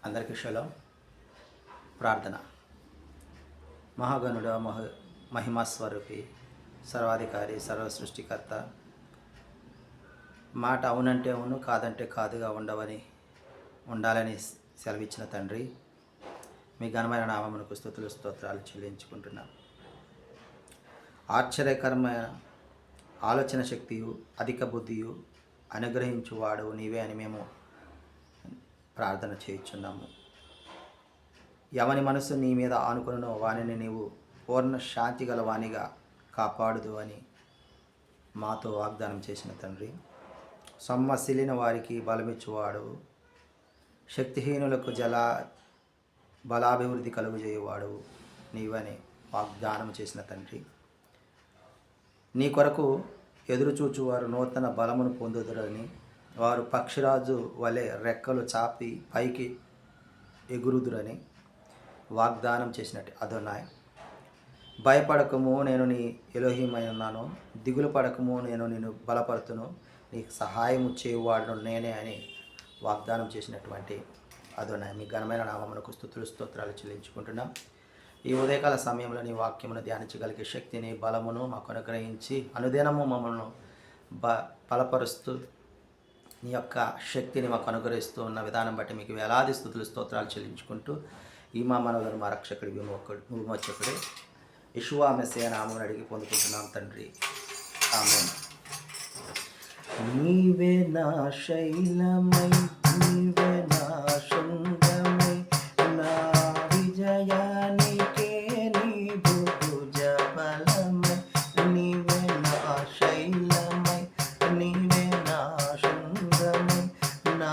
అందరికీ షలో ప్రార్థన. మహాగణుడ మహిమాస్వరూపి, సర్వాధికారి, సర్వ సృష్టికర్త, మాట అవునంటే అవును, కాదంటే కాదుగా ఉండాలని సెలవిచ్చిన తండ్రి, మీ ఘనమైన నామమునకు స్తుతులు స్తోత్రాలు చెల్లించుకుంటున్నాం. ఆశ్చర్యకరమైన ఆలోచన శక్తియు అధిక బుద్ధియు అనుగ్రహించువాడు నీవే అని మేము ప్రార్థన చేయుచున్నాము. ఎవని మనసు నీ మీద ఆనుకునో వానిని నీవు పూర్ణ శాంతి గల వానిగా కాపాడుదు అని మాతో వాగ్దానం చేసిన తండ్రి, సొమ్మసిలిన వారికి బలమిచ్చువాడు, శక్తిహీనులకు బలాభివృద్ధి కలుగుజేయువాడు నీవని వాగ్దానం చేసిన తండ్రి, నీ కొరకు ఎదురుచూచువారు నూతన బలమును పొందుదురని, వారు పక్షిరాజు వలె రెక్కలు చాపి పైకి ఎగురుదురని వాగ్దానం చేసినట్టు అదోనాయ్. భయపడకము, నేను నీ ఎలోహిమై ఉన్నాను. దిగులు పడకము, నేను నిన్ను బలపడుతును. నీకు సహాయము చేయువాడును నేనే అని వాగ్దానం చేసినటువంటి అదోనాయ్, మీ ఘనమైన నామమునకు స్తుతులు స్తోత్రాలు చెల్లించుకుంటున్నాం. ఈ ఉదయకాల సమయంలో నీ వాక్యమును ధ్యానించగలిగే శక్తిని, బలమును మాకు అనుగ్రహించి అనుదినము మమ్మల్ని బలపరుస్తూ నీ యొక్క శక్తిని మాకు అనుగ్రహిస్తూ ఉన్న విధానం బట్టి మీకు వేలాది స్తుతులు స్తోత్రాలు చెల్లించుకుంటూ ఈ మా మనవులను మా రక్షకుడి విమోచకుడు యెషువా మెస్సీయ నామమున అడిగి పొందుకుంటున్నాం తండ్రి, ఆమేన్. నీవే నా శైలమై, నీవే నా శృంగమై, నా విజయానికే నీవు భుజబలమై. నీవే నా శైలమై, నీవే నా శృంగమై, నా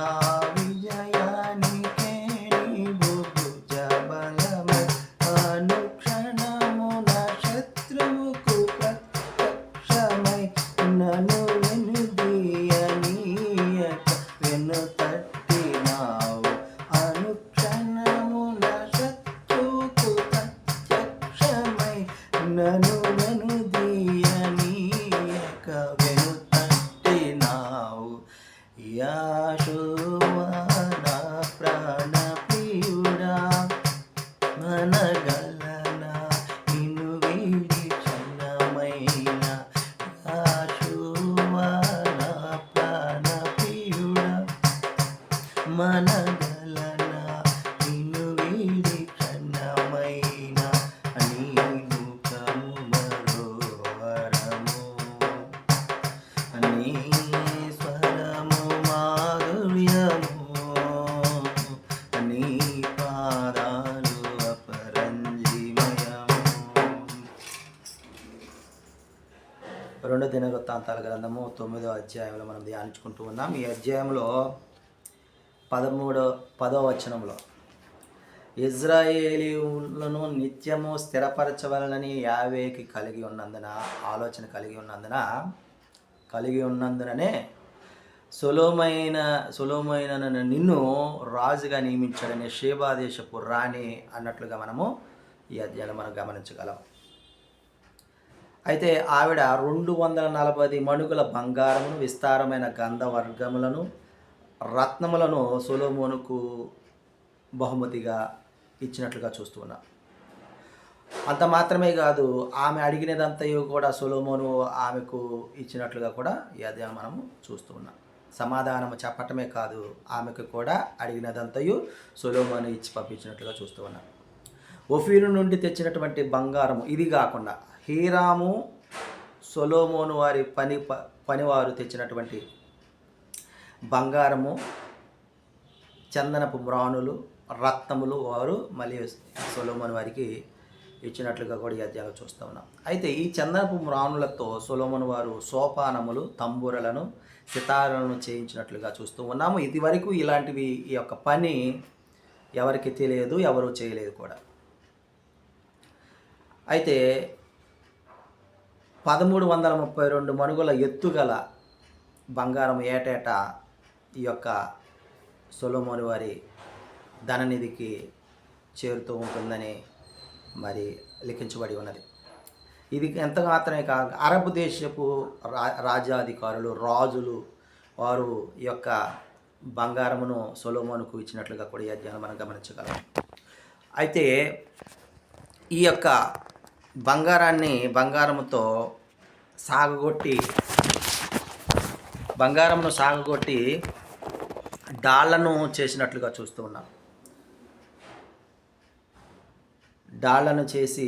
విజయానికే నీవు భుజబలమై. అనుక్షణము నా శత్రువుకు ప్రత్యక్షమై, నన్ను వెనుదీయనీయక వెనుతట్టినావు. అనుక్షణము నా శత్రువుకు ప్రత్యక్షమై, నన్ను వెనుదీయనీయక వెనుతట్టినావు. యెషువా నా ప్రాణ ప్రియుడా, మనగలనా నిన్ను వీడి క్షణమైన. యెషువా నా ప్రాణ ప్రియుడా, మనగలనా నిన్ను వీడి క్షణమైన. నీ ముఖము మనోహరము, నీ స్వరము మాధుర్యము, నీ పాదాలు అపరంజిమయము. 2 దినవృత్తాంతాల గ్రంథము 9వ అధ్యాయంలో మనం ధ్యానించుకుంటూ ఉన్నాం. ఈ అధ్యాయంలో 10వ వచనంలో ఇజ్రాయేలీయులను నిత్యము స్థిరపరచవలనని యావేకి ఆలోచన కలిగి ఉన్నందుననే సొలొమోనును నిన్ను రాజుగా నియమించాడని షేబా దేశపు రాణి అన్నట్లుగా మనము ఈ అధ్యాయంలో మనం గమనించగలం. అయితే ఆవిడ 240 మణుగుల బంగారమును, విస్తారమైన గంధవర్గములను, రత్నములను సొలొమోనుకు బహుమతిగా ఇచ్చినట్లుగా చూస్తూ ఉన్నాం. అంత మాత్రమే కాదు, ఆమె అడిగినదంతయు కూడా సొలొమోను ఆమెకు ఇచ్చినట్లుగా కూడా ఈ అధ్యాయం మనము చూస్తూ ఉన్నాం. సమాధానము చెప్పటమే కాదు, ఆమెకు కూడా అడిగినదంతయు సొలొమోను ఇచ్చి పంపించినట్లుగా చూస్తూ ఉన్నాం. ఓఫీరు నుండి తెచ్చినటువంటి బంగారము, ఇది కాకుండా హీరాము, సొలొమోను వారి పనివారు తెచ్చినటువంటి బంగారము, చందనపు మ్రాణులు, రత్నములు వారు మళ్ళీ సొలొమోను వారికి ఇచ్చినట్లుగా కూడా ఈ అధ్యాయంలో చూస్తూ ఉన్నాం. అయితే ఈ చందనపు మ్రాణులతో సొలొమోను వారు సోపానములు, తంబురలను, సితారలను చేయించినట్లుగా చూస్తూ ఉన్నాము. ఇది వరకు ఇలాంటివి ఈ యొక్క పని ఎవరికి తెలియదు, ఎవరు చేయలేదు కూడా. అయితే 1332 మణుగుల ఎత్తుగల బంగారం ఏటేటా ఈ యొక్క సొలొమోను వారి ధననిధికి చేరుతూ ఉంటుందని మరి లిఖించబడి ఉన్నది. ఇది ఎంత మాత్రమే కాదు, అరబ్ దేశపు రాజ్యాధికారులు, రాజులు వారు ఈ యొక్క బంగారమును సొలొమోనుకు ఇచ్చినట్లుగా కూడా ఈ అధ్యాయంలో మనం గమనించగలం. అయితే ఈ యొక్క బంగారముతో సాగగొట్టి డాళ్లను చేసినట్లుగా చూస్తూ ఉన్నాం. డాళ్లను చేసి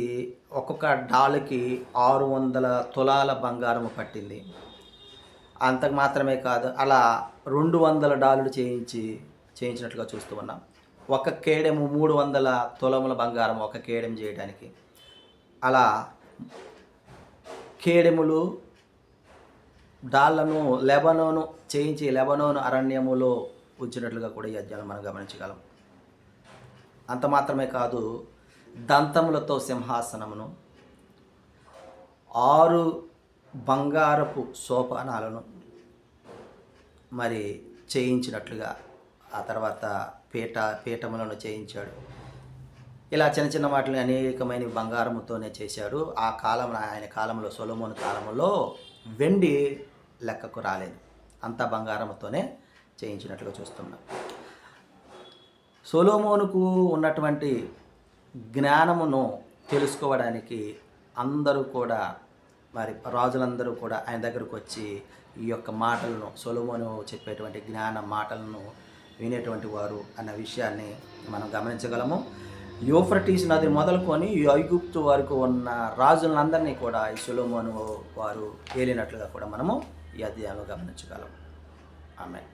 ఒక్కొక్క డాలుకి 600 తులాల బంగారము పట్టింది. అంతకు మాత్రమే కాదు, అలా 200 డాలులు చేయించినట్లుగా చూస్తూ ఉన్నాం. ఒక కేడెము 300 తులముల బంగారం ఒక కేడెం చేయడానికి. అలా కేడెములు డాళ్లను లెబనోను అరణ్యములో ఉంచినట్లుగా కూడా ఈ అధ్యాయంలో మనం గమనించగలం. అంత మాత్రమే కాదు, దంతములతో సింహాసనమును, 6 బంగారపు సోపానాలను మరి చేయించినట్లుగా, ఆ తర్వాత పీఠములను చేయించాడు. ఇలా చిన్న చిన్న వాటిని అనేకమైన బంగారముతోనే చేశాడు. ఆయన కాలంలో, సొలొమోను కాలంలో వెండి లెక్కకు రాలేదు. అంతా బంగారముతోనే చేయించినట్లుగా చూస్తున్నాం. సొలొమోనుకు ఉన్నటువంటి జ్ఞానమును తెలుసుకోవడానికి అందరూ కూడా, మరి రాజులందరూ కూడా ఆయన దగ్గరకు వచ్చి ఈ యొక్క మాటలను, సొలొమోను చెప్పేటువంటి జ్ఞాన మాటలను వినేటువంటి వారు అన్న విషయాన్ని మనం గమనించగలము. యూఫ్రటీస్ నది మొదలుకొని ఐగుప్తు వరకు ఉన్న రాజులందరినీ కూడా ఈ సొలొమోను వారు ఏలినట్లుగా కూడా మనము ఈ అధ్యాయంలో గమనించగలం. ఆమేన్.